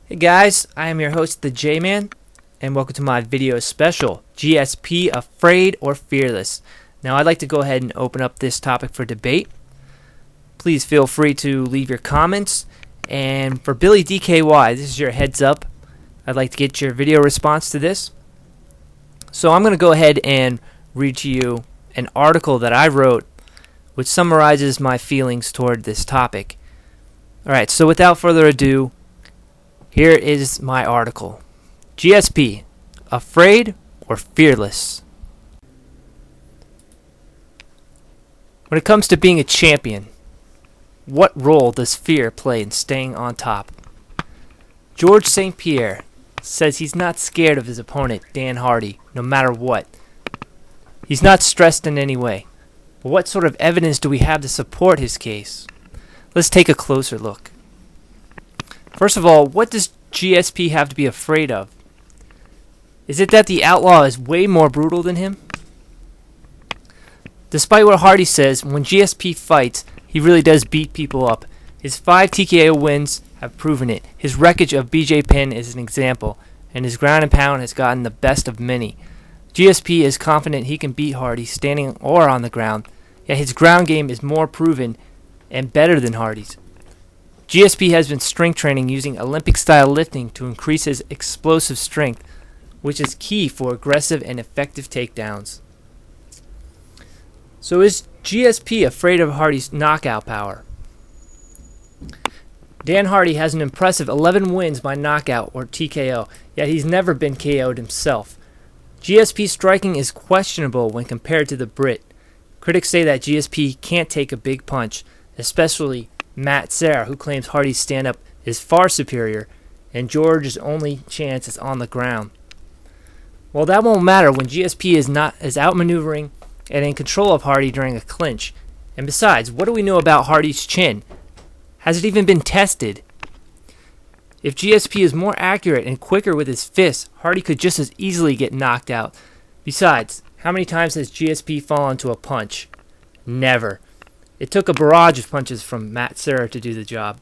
Hey guys, I am your host, the J-Man, and welcome to my video special, GSP, Afraid or Fearless. Now I'd like to go ahead and open up this topic for debate. Please feel free to leave your comments, and for Billy DKY, this is your heads up. I'd like to get your video response to this. So I'm going to go ahead and read to you an article that I wrote which summarizes my feelings toward this topic. Alright, so without further ado, here is my article. GSP, Afraid or Fearless? When it comes to being a champion, what role does fear play in staying on top? George St. Pierre says he's not scared of his opponent, Dan Hardy, no matter what. He's not stressed in any way. But what sort of evidence do we have to support his case? Let's take a closer look. First of all, what does GSP have to be afraid of? Is it that the outlaw is way more brutal than him? Despite what Hardy says, when GSP fights, he really does beat people up. His 5 TKO wins have proven it. His wreckage of BJ Penn is an example, and his ground and pound has gotten the best of many. GSP is confident he can beat Hardy standing or on the ground, yet his ground game is more proven and better than Hardy's. GSP has been strength training using Olympic-style lifting to increase his explosive strength, which is key for aggressive and effective takedowns. So is GSP afraid of Hardy's knockout power? Dan Hardy has an impressive 11 wins by knockout or TKO, yet he's never been KO'd himself. GSP's striking is questionable when compared to the Brit. Critics say that GSP can't take a big punch, especially Matt Serra, who claims Hardy's stand-up is far superior, and George's only chance is on the ground. Well, that won't matter when GSP is outmaneuvering and in control of Hardy during a clinch. And besides, what do we know about Hardy's chin? Has it even been tested? If GSP is more accurate and quicker with his fists, Hardy could just as easily get knocked out. Besides, how many times has GSP fallen to a punch? Never. It took a barrage of punches from Matt Serra to do the job.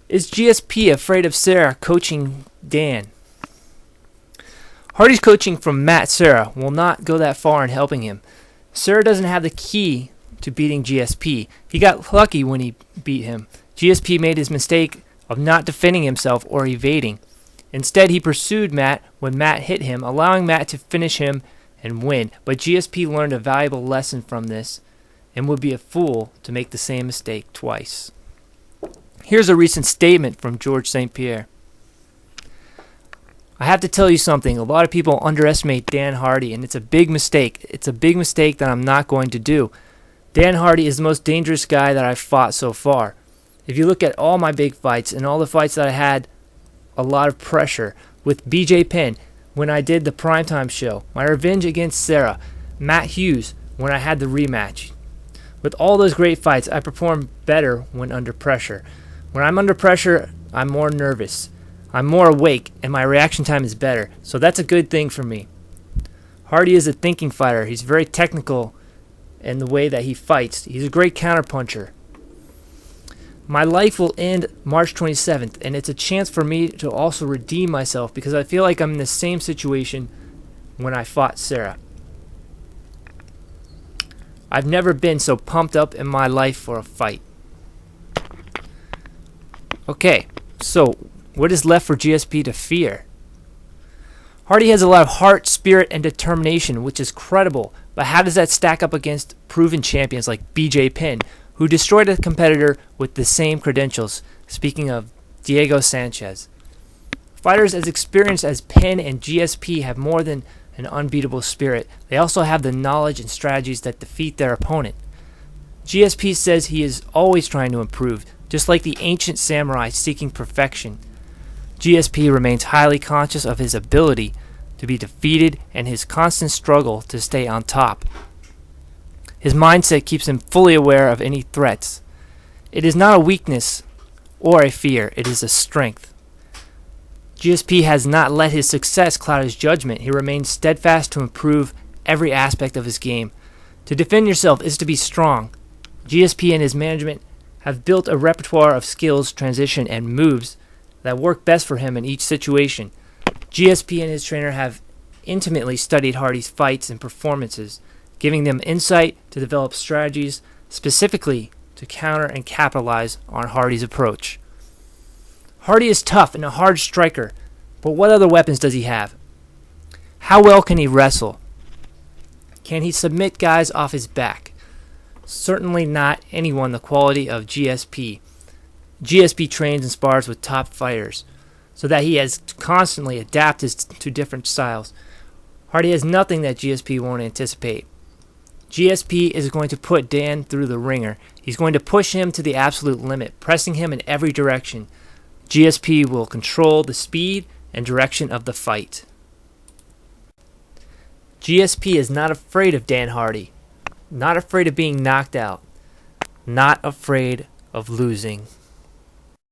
Is GSP afraid of Serra coaching Dan? Hardy's coaching from Matt Serra will not go that far in helping him. Serra doesn't have the key to beating GSP. He got lucky when he beat him. GSP made his mistake of not defending himself or evading. Instead, he pursued Matt when Matt hit him, allowing Matt to finish him and win. But GSP learned a valuable lesson from this and would be a fool to make the same mistake twice. Here's a recent statement from George St. Pierre. I have to tell you something. A lot of people underestimate Dan Hardy, and it's a big mistake. It's a big mistake that I'm not going to do. Dan Hardy is the most dangerous guy that I've fought so far. If you look at all my big fights and all the fights that I had a lot of pressure with BJ Penn when I did the primetime show, my revenge against Serra, Matt Hughes when I had the rematch. With all those great fights, I perform better when under pressure. When I'm under pressure, I'm more nervous. I'm more awake, and my reaction time is better. So that's a good thing for me. Hardy is a thinking fighter. He's very technical in the way that he fights. He's a great counterpuncher. My life will end March 27th, and it's a chance for me to also redeem myself because I feel like I'm in the same situation when I fought Serra. I've never been so pumped up in my life for a fight. Okay, so what is left for GSP to fear? Hardy has a lot of heart, spirit, and determination, which is credible, but how does that stack up against proven champions like BJ Penn, who destroyed a competitor with the same credentials? Speaking of Diego Sanchez. Fighters as experienced as Penn and GSP have more than an unbeatable spirit. They also have the knowledge and strategies that defeat their opponent. GSP says he is always trying to improve, just like the ancient samurai seeking perfection. GSP remains highly conscious of his ability to be defeated and his constant struggle to stay on top. His mindset keeps him fully aware of any threats. It is not a weakness or a fear, it is a strength. GSP has not let his success cloud his judgment. He remains steadfast to improve every aspect of his game. To defend yourself is to be strong. GSP and his management have built a repertoire of skills, transition, and moves that work best for him in each situation. GSP and his trainer have intimately studied Hardy's fights and performances, giving them insight to develop strategies specifically to counter and capitalize on Hardy's approach. Hardy is tough and a hard striker, but what other weapons does he have? How well can he wrestle? Can he submit guys off his back? Certainly not anyone the quality of GSP. GSP trains and spars with top fighters, so that he has constantly adapted to different styles. Hardy has nothing that GSP won't anticipate. GSP is going to put Dan through the ringer. He's going to push him to the absolute limit, pressing him in every direction. GSP will control the speed and direction of the fight. GSP is not afraid of Dan Hardy, not afraid of being knocked out, not afraid of losing.